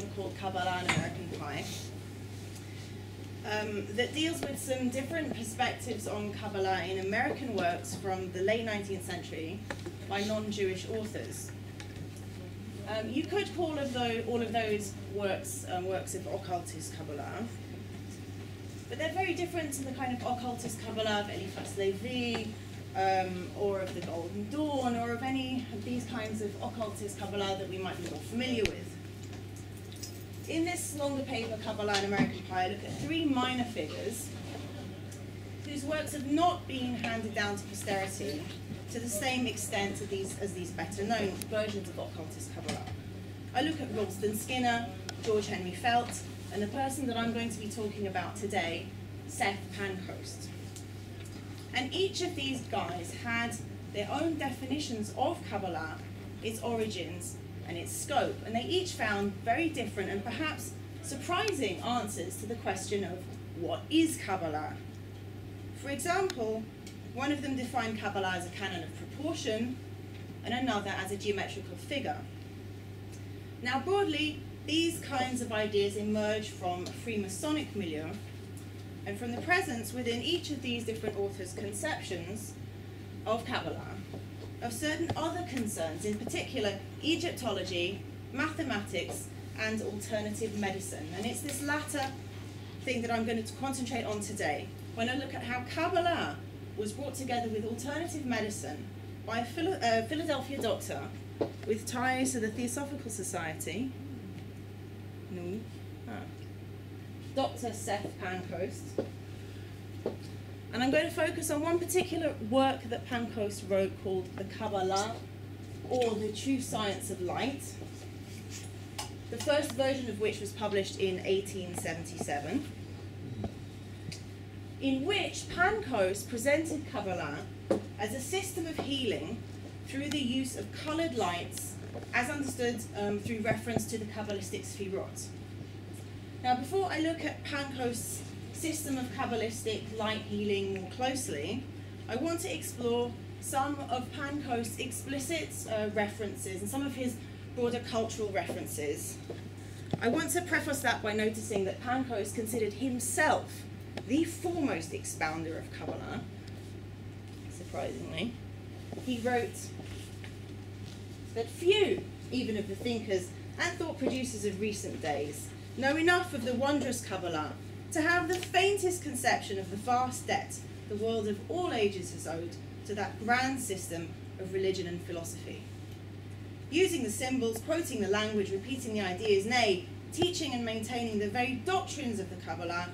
often called Kabbalah and American Pie, that deals with some different perspectives on Kabbalah in American works from the late 19th century by non-Jewish authors. You could call all of those works works of occultist Kabbalah, but they're very different to the kind of occultist Kabbalah of Eliphas Levi, or of the Golden Dawn, or of any of these kinds of occultist Kabbalah that we might be more familiar with. In this longer paper, Kabbalah and American Pie, I look at three minor figures whose works have not been handed down to posterity to the same extent as these better-known versions of occultist Kabbalah. I look at Ralston Skinner, George Henry Felt, and the person that I'm going to be talking about today, Seth Pancoast. And each of these guys had their own definitions of Kabbalah, its origins, and its scope, and they each found very different and perhaps surprising answers to the question of what is Kabbalah. For example, one of them defined Kabbalah as a canon of proportion, and another as a geometrical figure. Now broadly, these kinds of ideas emerge from a Freemasonic milieu, and from the presence within each of these different authors' conceptions of Kabbalah, of certain other concerns, in particular Egyptology, mathematics, and alternative medicine. And it's this latter thing that I'm going to concentrate on today, when I look at how Kabbalah was brought together with alternative medicine by a Philadelphia doctor with ties to the Theosophical Society, Dr. Seth Pancoast. And I'm going to focus on one particular work that Pancoast wrote called the Kabbalah, or the True Science of Light, the first version of which was published in 1877, in which Pancoast presented Kabbalah as a system of healing through the use of coloured lights, as understood through reference to the Kabbalistic Sfirot. Now, before I look at Pancoast's system of Kabbalistic light healing more closely, I want to explore some of Pancoast's explicit references and some of his broader cultural references. I want to preface that by noticing that Pancoast considered himself the foremost expounder of Kabbalah, surprisingly. He wrote that few, even of the thinkers and thought producers of recent days, know enough of the wondrous Kabbalah to have the faintest conception of the vast debt the world of all ages has owed to that grand system of religion and philosophy. Using the symbols, quoting the language, repeating the ideas, nay, teaching and maintaining the very doctrines of the Kabbalah,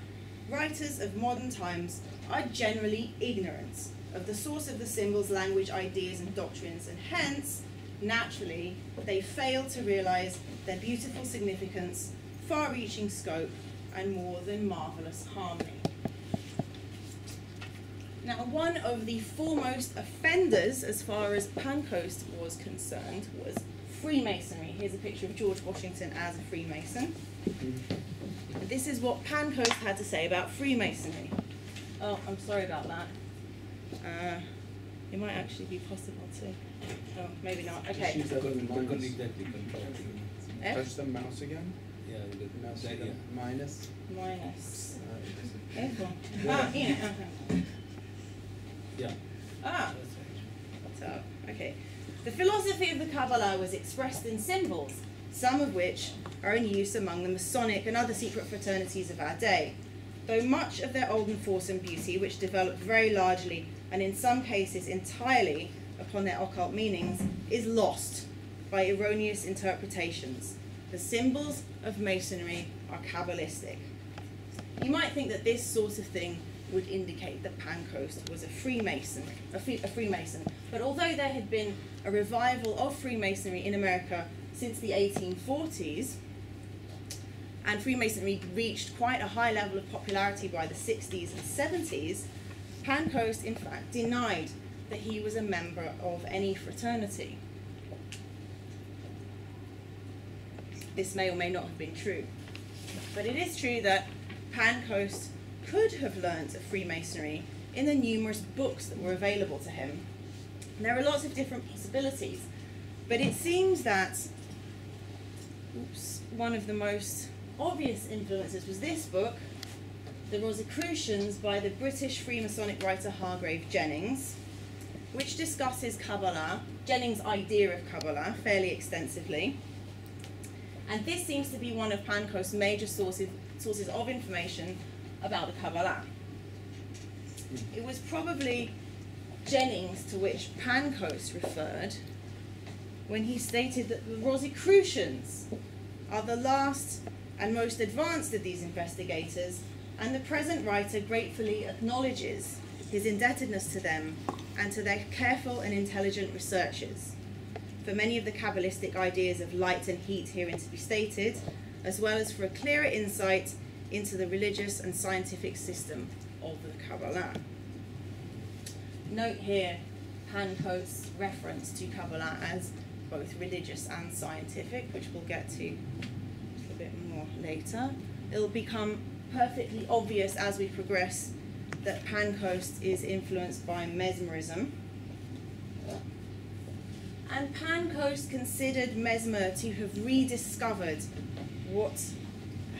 writers of modern times are generally ignorant of the source of the symbols, language, ideas, and doctrines, and hence, naturally, they fail to realize their beautiful significance, far-reaching scope, and more than marvelous harmony. Now, one of the foremost offenders, as far as Pancoast was concerned, was Freemasonry. Here's a picture of George Washington as a Freemason. And this is what Pancoast had to say about Freemasonry. Oh, I'm sorry about that. It might actually be possible to. Oh, maybe not. Okay. Touch the mouse again. Yeah, the Mouse that, yeah. minus. Minus. Careful. Yeah. Ah. So, okay. The philosophy of the Kabbalah was expressed in symbols, some of which are in use among the Masonic and other secret fraternities of our day, though much of their olden force and beauty, which developed very largely and in some cases entirely upon their occult meanings, is lost by erroneous interpretations. The symbols of Masonry are Kabbalistic. You might think that this sort of thing would indicate that Pancoast was a Freemason, but although there had been a revival of Freemasonry in America since the 1840s, and Freemasonry reached quite a high level of popularity by the 60s and 70s, Pancoast, in fact, denied that he was a member of any fraternity. This may or may not have been true, but it is true that Pancoast could have learnt of Freemasonry in the numerous books that were available to him. And there are lots of different possibilities, but it seems that one of the most obvious influences was this book, The Rosicrucians by the British Freemasonic writer Hargrave Jennings, which discusses Kabbalah, Jennings' idea of Kabbalah, fairly extensively. And this seems to be one of Pancoast's major sources of information about the Kabbalah. It was probably Jennings to which Pancoast referred when he stated that the Rosicrucians are the last and most advanced of these investigators, and the present writer gratefully acknowledges his indebtedness to them and to their careful and intelligent researches for many of the Kabbalistic ideas of light and heat herein to be stated, as well as for a clearer insight into the religious and scientific system of the Kabbalah. Note here Pancoast's reference to Kabbalah as both religious and scientific, which we'll get to a bit more later. It'll become perfectly obvious as we progress that Pancoast is influenced by mesmerism. And Pancoast considered Mesmer to have rediscovered what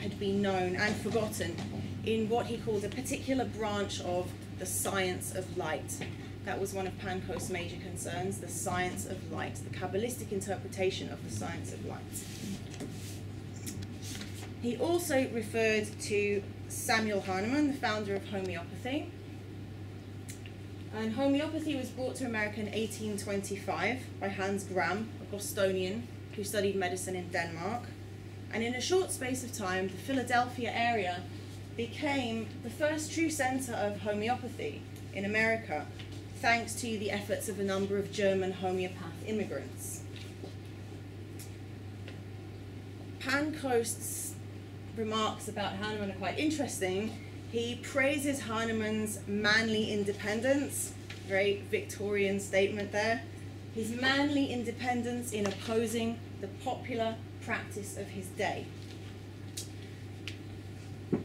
had been known and forgotten in what he called a particular branch of the science of light. That was one of Pancoast's major concerns, the science of light, the Kabbalistic interpretation of the science of light. He also referred to Samuel Hahnemann, the founder of homeopathy. And homeopathy was brought to America in 1825 by Hans Gram, a Bostonian who studied medicine in Denmark. And in a short space of time, the Philadelphia area became the first true center of homeopathy in America, thanks to the efforts of a number of German homeopath immigrants. Pancoast's remarks about Hahnemann are quite interesting. He praises Hahnemann's manly independence, very Victorian statement there, his manly independence in opposing the popular practice of his day.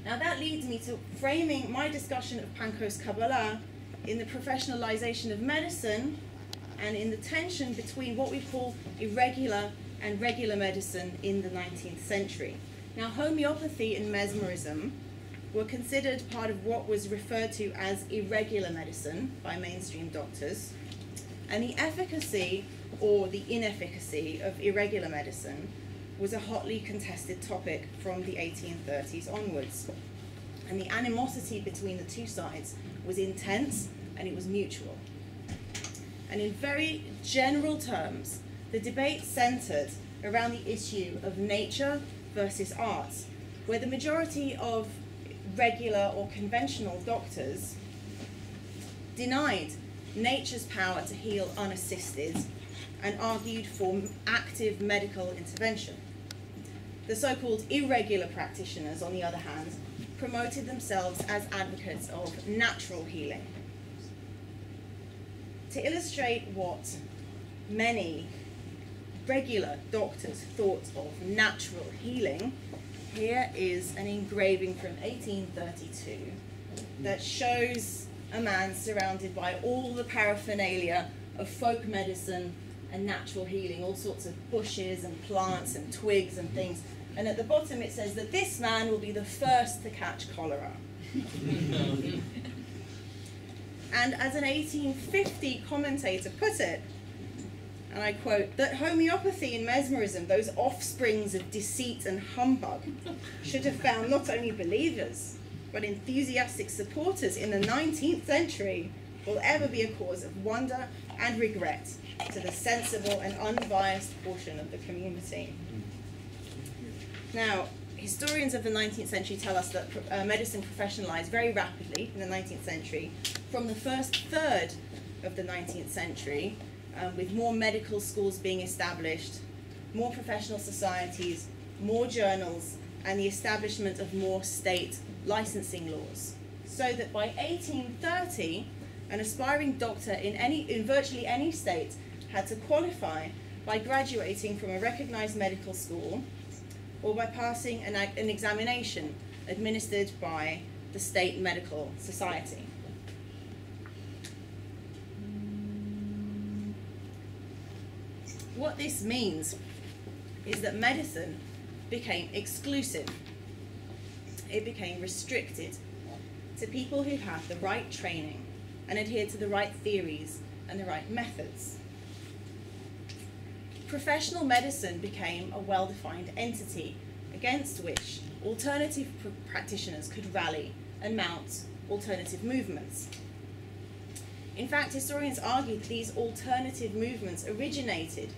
Now that leads me to framing my discussion of Pancoast's Kabbalah in the professionalization of medicine and in the tension between what we call irregular and regular medicine in the 19th century. Now, homeopathy and mesmerism were considered part of what was referred to as irregular medicine by mainstream doctors, and the efficacy or the inefficacy of irregular medicine was a hotly contested topic from the 1830s onwards. And the animosity between the two sides was intense and it was mutual. And in very general terms, the debate centered around the issue of nature versus art, where the majority of regular or conventional doctors denied nature's power to heal unassisted and argued for active medical intervention. The so-called irregular practitioners, on the other hand, promoted themselves as advocates of natural healing. To illustrate what many regular doctors thought of natural healing, here is an engraving from 1832 that shows a man surrounded by all the paraphernalia of folk medicine and natural healing, all sorts of bushes and plants and twigs and things. And at the bottom it says that this man will be the first to catch cholera. And as an 1850 commentator put it, and I quote, that homeopathy and mesmerism, those offsprings of deceit and humbug, should have found not only believers, but enthusiastic supporters in the 19th century, will ever be a cause of wonder and regret to the sensible and unbiased portion of the community. Now, historians of the 19th century tell us that medicine professionalized very rapidly in the 19th century, from the first third of the 19th century, with more medical schools being established, more professional societies, more journals, and the establishment of more state licensing laws. So that by 1830, an aspiring doctor in virtually any state had to qualify by graduating from a recognized medical school or by passing an examination administered by the state medical society. What this means is that medicine became exclusive. It became restricted to people who had the right training and adhered to the right theories and the right methods. Professional medicine became a well-defined entity against which alternative practitioners could rally and mount alternative movements. In fact, historians argue that these alternative movements originated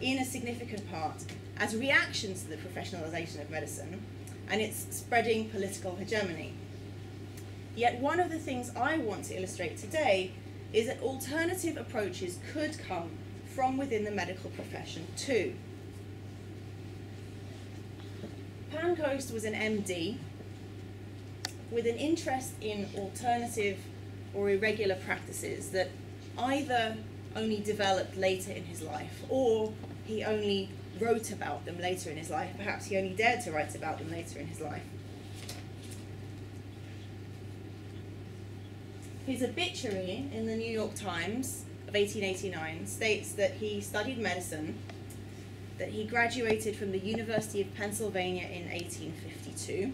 in a significant part as reactions to the professionalization of medicine and its spreading political hegemony. Yet one of the things I want to illustrate today is that alternative approaches could come from within the medical profession too. Pancoast was an MD with an interest in alternative or irregular practices that either only developed later in his life or he only wrote about them later in his life. Perhaps he only dared to write about them later in his life. His obituary in the New York Times of 1889 states that he studied medicine, that he graduated from the University of Pennsylvania in 1852,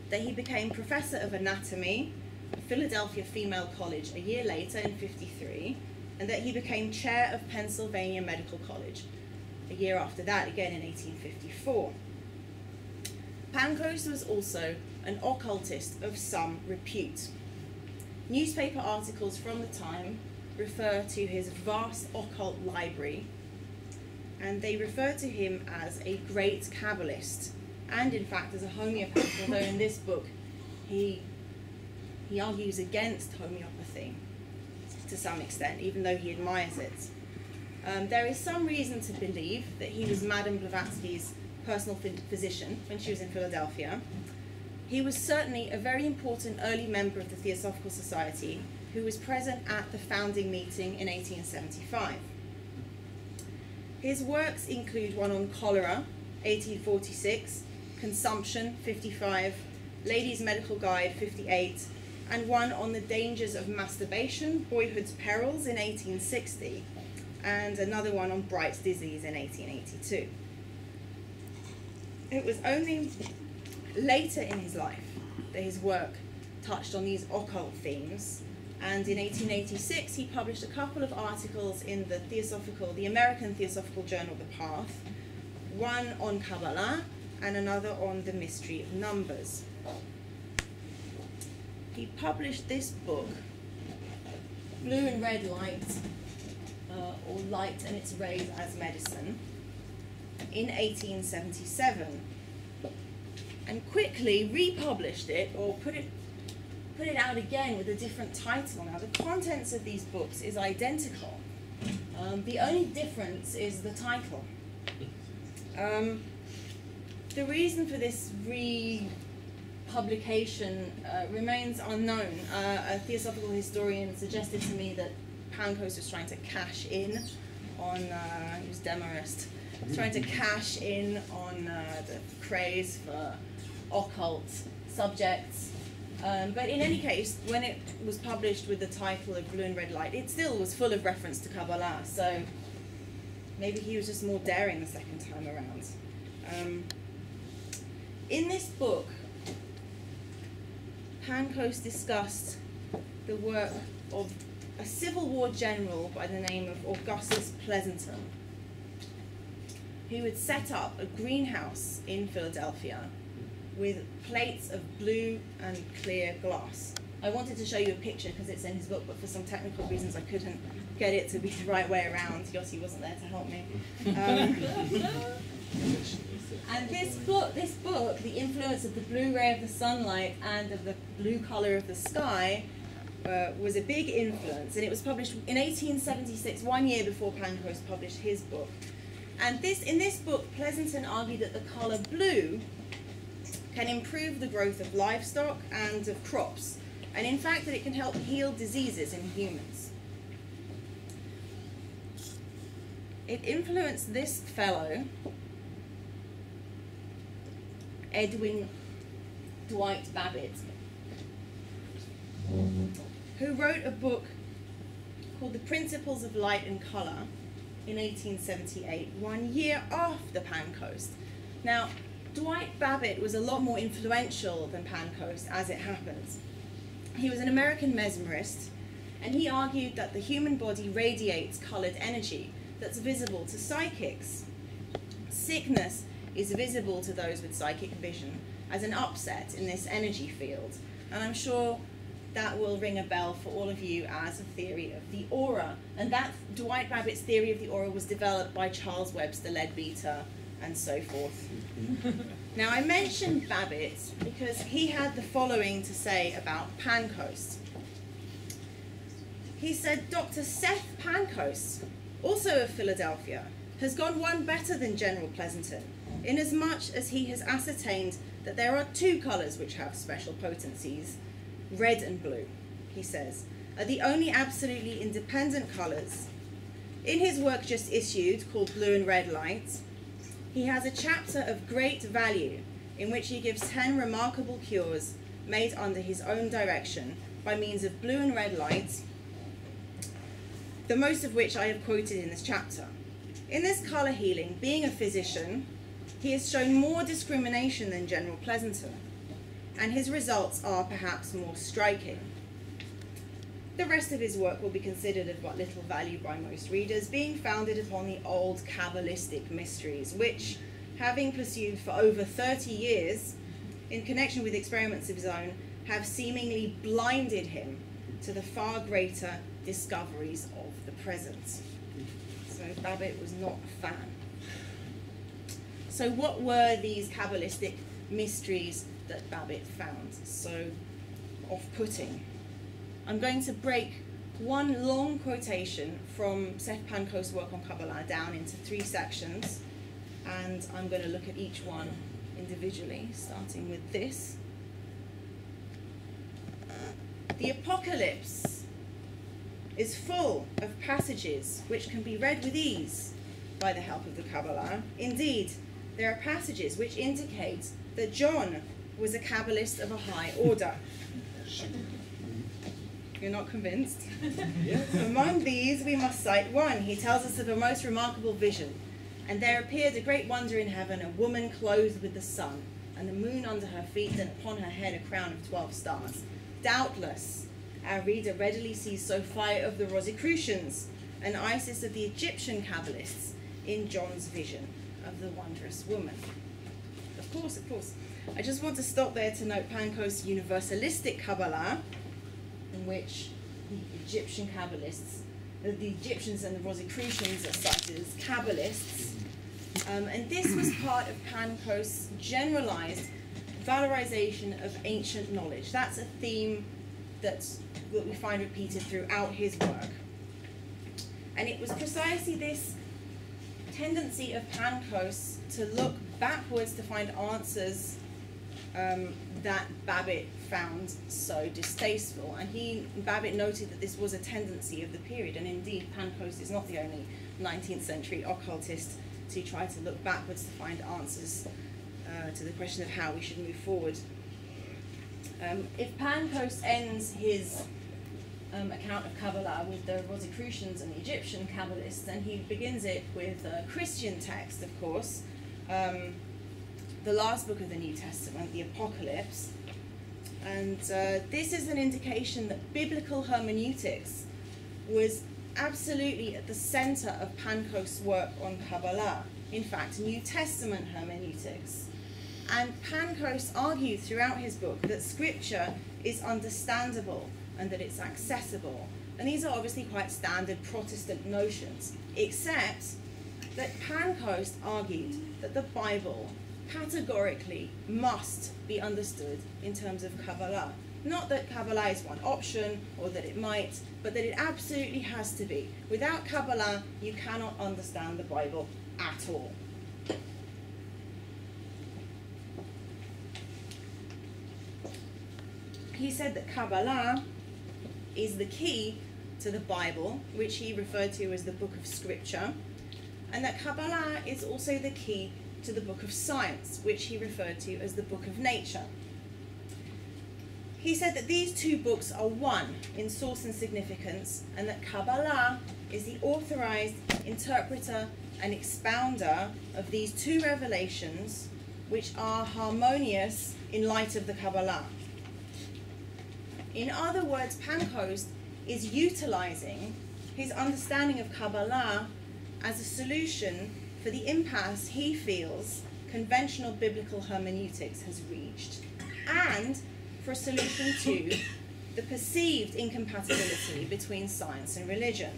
that he became professor of anatomy at Philadelphia Female College a year later in 1953, and that he became chair of Pennsylvania Medical College a year after that, again in 1854. Pancoast was also an occultist of some repute. Newspaper articles from the time refer to his vast occult library, and they refer to him as a great Kabbalist, and in fact as a homeopath, although in this book he argues against homeopathy to some extent, even though he admires it. There is some reason to believe that he was Madame Blavatsky's personal physician when she was in Philadelphia. He was certainly a very important early member of the Theosophical Society who was present at the founding meeting in 1875. His works include one on cholera, 1846, consumption, 55, Ladies' Medical Guide, 58, and one on the dangers of masturbation, boyhood's perils in 1860, and another one on Bright's disease in 1882. It was only later in his life that his work touched on these occult themes, and in 1886 he published a couple of articles in the American Theosophical Journal, The Path, one on Kabbalah and another on the mystery of numbers. He published this book, Blue and Red Light, or Light and Its Rays as Medicine, in 1877, and quickly republished it, or put it out again with a different title. Now, the contents of these books is identical. The only difference is the title. The reason for this republication remains unknown. A theosophical historian suggested to me that Pancoast was trying to cash in on, he was Demarist, trying to cash in on the craze for occult subjects. But in any case, when it was published with the title of Blue and Red Light, it still was full of reference to Kabbalah, so maybe he was just more daring the second time around. In this book, Pancoast discussed the work of a Civil War general by the name of Augustus Pleasanton, who had set up a greenhouse in Philadelphia with plates of blue and clear glass. I wanted to show you a picture because it's in his book, but for some technical reasons I couldn't get it to be the right way around. Yossi wasn't there to help me. And this book, The Influence of the Blue Ray of the Sunlight and of the Blue Color of the Sky, was a big influence, and it was published in 1876, 1 year before Pancoast published his book. And in this book, Pleasanton argued that the color blue can improve the growth of livestock and of crops, and in fact that it can help heal diseases in humans. It influenced this fellow, Edwin Dwight Babbitt, who wrote a book called The Principles of Light and Color in 1878, 1 year after Pancoast. Now, Dwight Babbitt was a lot more influential than Pancoast, as it happens. He was an American mesmerist, and he argued that the human body radiates colored energy that's visible to psychics. Sickness is visible to those with psychic vision as an upset in this energy field, and I'm sure that will ring a bell for all of you as a theory of the aura. And that Dwight Babbitt's theory of the aura was developed by Charles Webster Leadbeater and so forth. Now, I mentioned Babbitt because he had the following to say about Pancoast. He said, Dr. Seth Pancoast, also of Philadelphia, has gone one better than General Pleasanton, inasmuch as he has ascertained that there are two colours which have special potencies. Red and blue, he says, are the only absolutely independent colours. In his work just issued, called Blue and Red Light, he has a chapter of great value in which he gives 10 remarkable cures made under his own direction by means of blue and red light, the most of which I have quoted in this chapter. In this colour healing, being a physician, he has shown more discrimination than General Pleasanton, and his results are perhaps more striking. The rest of his work will be considered of but little value by most readers, being founded upon the old Kabbalistic mysteries, which, having pursued for over 30 years, in connection with experiments of his own, have seemingly blinded him to the far greater discoveries of the present. So Babbitt was not a fan. So what were these Kabbalistic mysteries that Babbitt found so off-putting? I'm going to break one long quotation from Seth Pancoast's work on Kabbalah down into 3 sections, and I'm going to look at each one individually, starting with this. The Apocalypse is full of passages which can be read with ease by the help of the Kabbalah. Indeed, there are passages which indicate that John was a Kabbalist of a high order. You're not convinced? Among these, we must cite one. He tells us of a most remarkable vision. And there appeared a great wonder in heaven, a woman clothed with the sun, and the moon under her feet, and upon her head a crown of 12 stars. Doubtless, our reader readily sees Sophia of the Rosicrucians, and Isis of the Egyptian Kabbalists, in John's vision of the wondrous woman. Of course, of course. I just want to stop there to note Pancoast's universalistic Kabbalah, in which the Egyptian Kabbalists, the Egyptians and the Rosicrucians are cited as Kabbalists. And this was part of Pancoast's generalized valorization of ancient knowledge. That's a theme that we find repeated throughout his work. And it was precisely this tendency of Pancoast to look backwards to find answers that Babbitt found so distasteful. And Babbitt noted that this was a tendency of the period, and indeed Pancoast is not the only 19th century occultist to try to look backwards to find answers to the question of how we should move forward. If Pancoast ends his account of Kabbalah with the Rosicrucians and the Egyptian Kabbalists, then he begins it with a Christian text, of course, the last book of the New Testament, the Apocalypse. And this is an indication that biblical hermeneutics was absolutely at the center of Pancoast's work on Kabbalah. In fact, New Testament hermeneutics. And Pancoast argued throughout his book that scripture is understandable and that it's accessible. And these are obviously quite standard Protestant notions, except that Pancoast argued that the Bible categorically must be understood in terms of Kabbalah. Not that Kabbalah is one option or that it might, but that it absolutely has to be. Without Kabbalah, you cannot understand the Bible at all. He said that Kabbalah is the key to the Bible, which he referred to as the book of scripture, and that Kabbalah is also the key to the book of science, which he referred to as the book of nature. He said that these two books are one in source and significance, and that Kabbalah is the authorized interpreter and expounder of these two revelations, which are harmonious in light of the Kabbalah. In other words, Pancoast is utilizing his understanding of Kabbalah as a solution for the impasse he feels conventional biblical hermeneutics has reached, and for a solution to the perceived incompatibility between science and religion.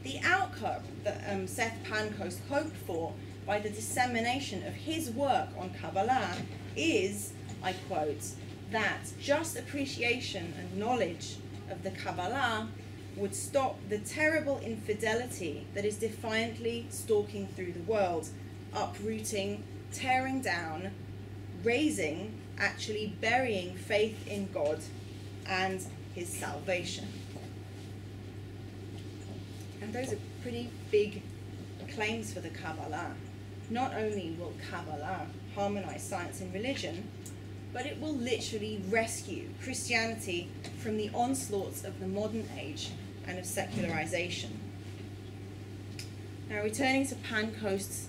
The outcome that Seth Pancoast hoped for by the dissemination of his work on Kabbalah is, I quote, that just appreciation and knowledge of the Kabbalah would stop the terrible infidelity that is defiantly stalking through the world, uprooting, tearing down, raising, actually burying faith in God and his salvation. And those are pretty big claims for the Kabbalah. Not only will Kabbalah harmonize science and religion, but it will literally rescue Christianity from the onslaughts of the modern age and of secularization. Now, returning to Pancoast's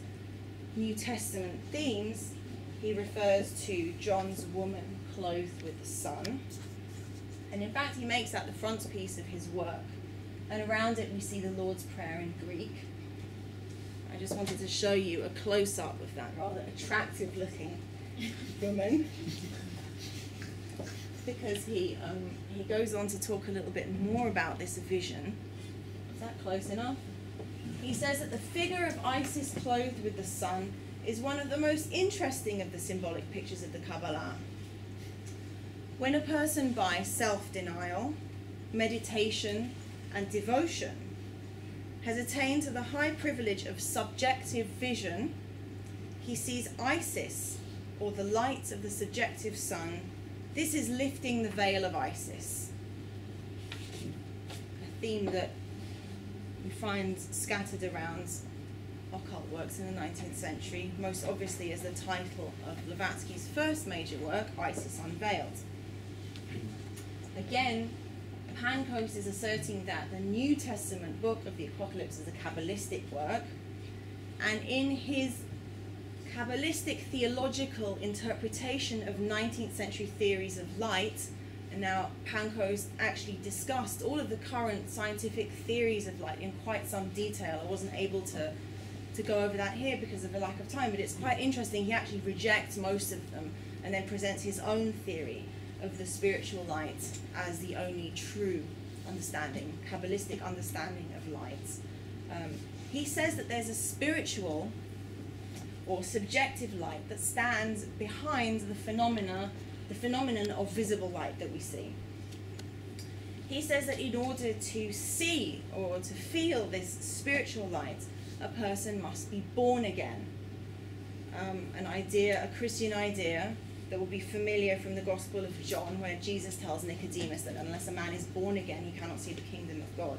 New Testament themes, he refers to John's woman clothed with the sun. And in fact, he makes that the frontispiece of his work. And around it, we see the Lord's Prayer in Greek. I just wanted to show you a close-up of that rather attractive-looking woman, because he goes on to talk a little bit more about this vision. Is that close enough? He says that the figure of Isis clothed with the sun is one of the most interesting of the symbolic pictures of the Kabbalah. When a person by self-denial, meditation, and devotion has attained to the high privilege of subjective vision, he sees Isis, or the light of the subjective sun. This is lifting the veil of Isis, a theme that we find scattered around occult works in the 19th century, most obviously as the title of Blavatsky's first major work, Isis Unveiled. Again, Pancoast is asserting that the New Testament book of the Apocalypse is a Kabbalistic work, and in his Kabbalistic theological interpretation of 19th century theories of light, and now Pancoast actually discussed all of the current scientific theories of light in quite some detail. I wasn't able to go over that here because of a lack of time, but it's quite interesting. He actually rejects most of them and then presents his own theory of the spiritual light as the only true understanding, Kabbalistic understanding of light. He says that there's a spiritual or subjective light that stands behind the phenomenon of visible light that we see. He says that in order to see or to feel this spiritual light, a person must be born again. An idea, a Christian idea, that will be familiar from the Gospel of John, where Jesus tells Nicodemus that unless a man is born again, he cannot see the kingdom of God.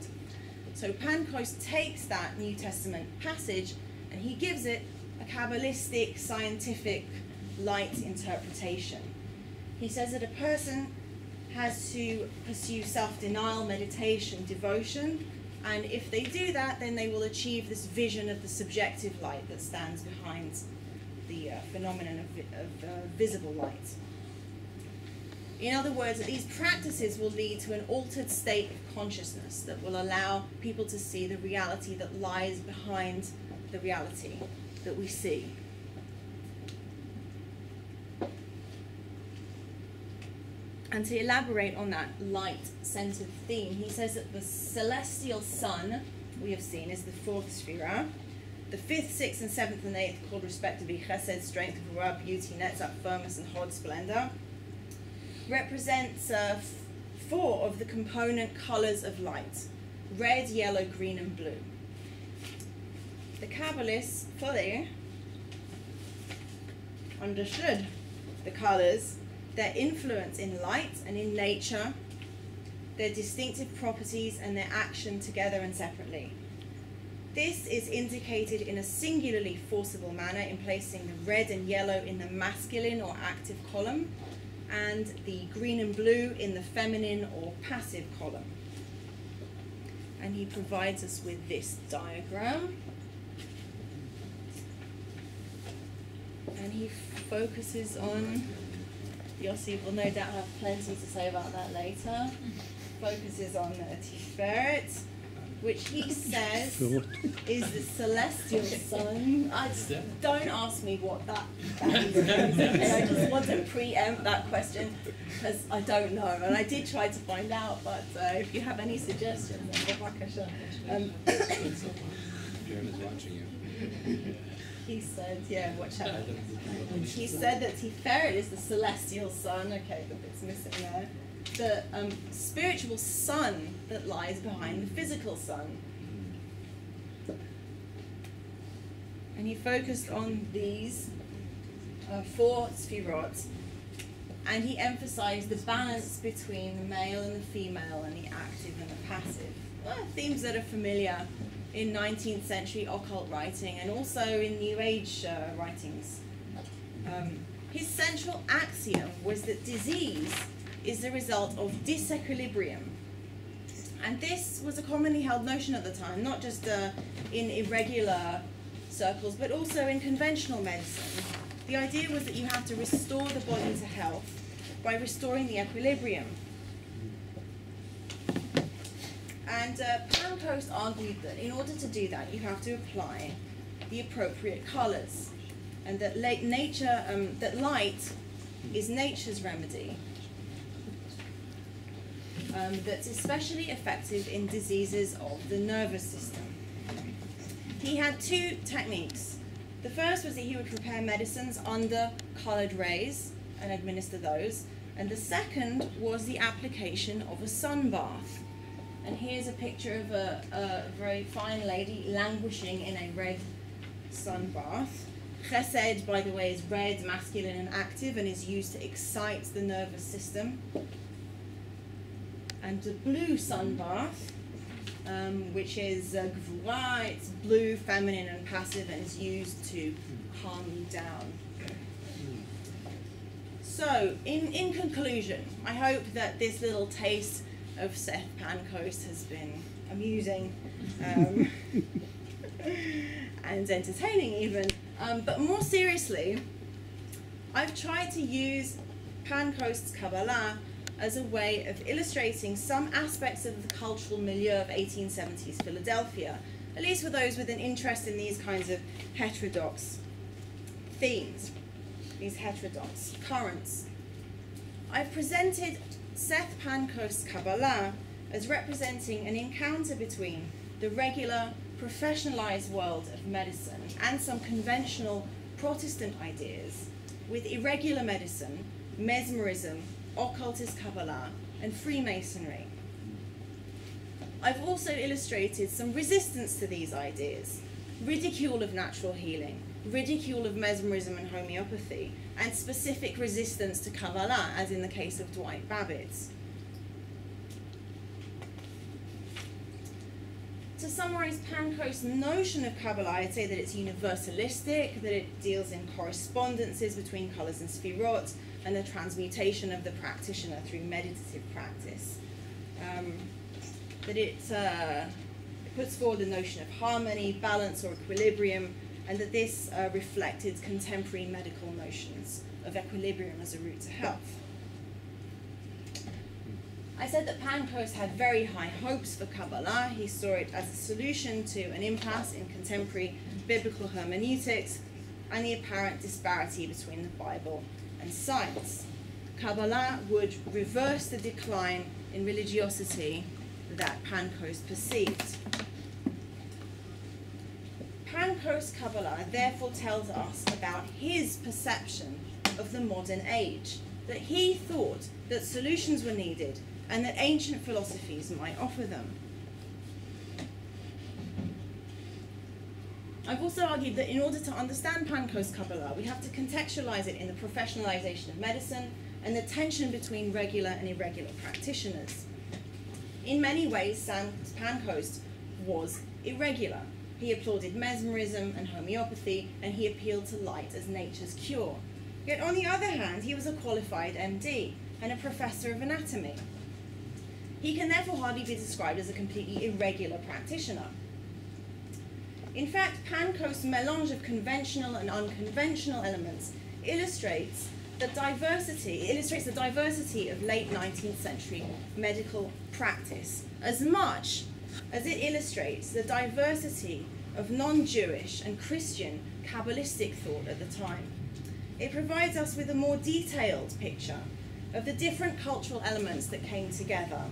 So Pancoast takes that New Testament passage and he gives it a Kabbalistic, scientific, light interpretation. He says that a person has to pursue self-denial, meditation, devotion, and if they do that, then they will achieve this vision of the subjective light that stands behind the phenomenon of visible light. In other words, that these practices will lead to an altered state of consciousness that will allow people to see the reality that lies behind the reality that we see. And to elaborate on that light-centered theme, he says that the celestial sun, we have seen, is the fourth sphera. The fifth, sixth, and seventh, and eighth, called respectively Chesed, strength, Gvura, beauty, Netzach, firmness, and Hod, splendor, represents four of the component colors of light: red, yellow, green, and blue. The Kabbalists fully understood the colors, their influence in light and in nature, their distinctive properties, and their action together and separately. This is indicated in a singularly forcible manner in placing the red and yellow in the masculine or active column and the green and blue in the feminine or passive column. And he provides us with this diagram. And he focuses on, Yossi will no doubt have plenty to say about that later, focuses on Tiferet, which he says is the celestial sun. Don't ask me what that is. And I just want to preempt that question because I don't know. And I did try to find out, but if you have any suggestions, Jaren is watching you. he said, yeah, watch out. He said that Tiferet is the celestial sun. Okay, the bit's missing there. The spiritual sun that lies behind the physical sun. And he focused on these 4 sfirot, and he emphasized the balance between the male and the female and the active and the passive. Themes that are familiar in 19th century occult writing and also in New Age writings. His central axiom was that disease is the result of disequilibrium. And this was a commonly held notion at the time, not just in irregular circles, but also in conventional medicine. The idea was that you have to restore the body to health by restoring the equilibrium. And Pancoast argued that in order to do that, you have to apply the appropriate colors, and that light is nature's remedy. That's especially effective in diseases of the nervous system. He had 2 techniques. The first was that he would prepare medicines under colored rays and administer those. And the second was the application of a sun bath. And here's a picture of a very fine lady languishing in a red sun bath. Chesed, by the way, is red, masculine, and active, and is used to excite the nervous system. And the blue sun bath, which is Gvura, it's blue, feminine, and passive, and is used to calm you down. So, in conclusion, I hope that this little taste of Seth Pancoast has been amusing and entertaining even. But more seriously, I've tried to use Pancoast's Kabbalah as a way of illustrating some aspects of the cultural milieu of 1870s Philadelphia, at least for those with an interest in these kinds of heterodox themes, these heterodox currents. I've presented Seth Pancoast's Kabbalah as representing an encounter between the regular, professionalized world of medicine and some conventional Protestant ideas with irregular medicine, mesmerism, occultist Kabbalah, and Freemasonry. I've also illustrated some resistance to these ideas, ridicule of natural healing, ridicule of mesmerism and homeopathy, and specific resistance to Kabbalah, as in the case of Dwight Babbitt's. To summarize Pancoast's notion of Kabbalah, I'd say that it's universalistic, that it deals in correspondences between colors and sfirot, and the transmutation of the practitioner through meditative practice. That it puts forward the notion of harmony, balance, or equilibrium, and that this reflected contemporary medical notions of equilibrium as a route to health. I said that Pancoast had very high hopes for Kabbalah. He saw it as a solution to an impasse in contemporary biblical hermeneutics and the apparent disparity between the Bible and science. Kabbalah would reverse the decline in religiosity that Pancoast perceived. Pancoast's Kabbalah therefore tells us about his perception of the modern age, that he thought that solutions were needed and that ancient philosophies might offer them. I've also argued that in order to understand Pancoast's Kabbalah, we have to contextualize it in the professionalization of medicine and the tension between regular and irregular practitioners. In many ways, Pancoast was irregular. He applauded mesmerism and homeopathy, and he appealed to light as nature's cure. Yet on the other hand, he was a qualified MD and a professor of anatomy. He can therefore hardly be described as a completely irregular practitioner. In fact, Pancoast's melange of conventional and unconventional elements illustrates the diversity of late 19th century medical practice as much as it illustrates the diversity of non-Jewish and Christian Kabbalistic thought at the time. It provides us with a more detailed picture of the different cultural elements that came together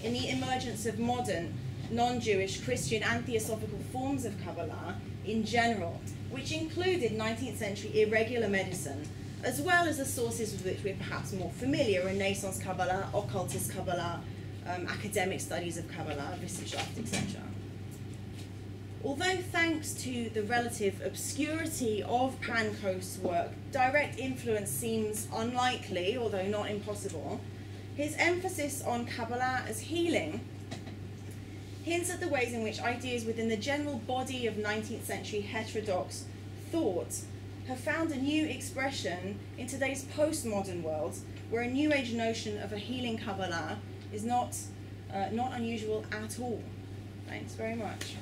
in the emergence of modern non-Jewish, Christian and theosophical forms of Kabbalah in general, which included 19th century irregular medicine, as well as the sources with which we're perhaps more familiar, Renaissance Kabbalah, occultist Kabbalah, academic studies of Kabbalah, Wissenschaft, etc. Although thanks to the relative obscurity of Pancoast's work, direct influence seems unlikely, although not impossible, his emphasis on Kabbalah as healing hints at the ways in which ideas within the general body of 19th century heterodox thought have found a new expression in today's postmodern world, where a New Age notion of a healing Kabbalah is not unusual at all. Thanks very much.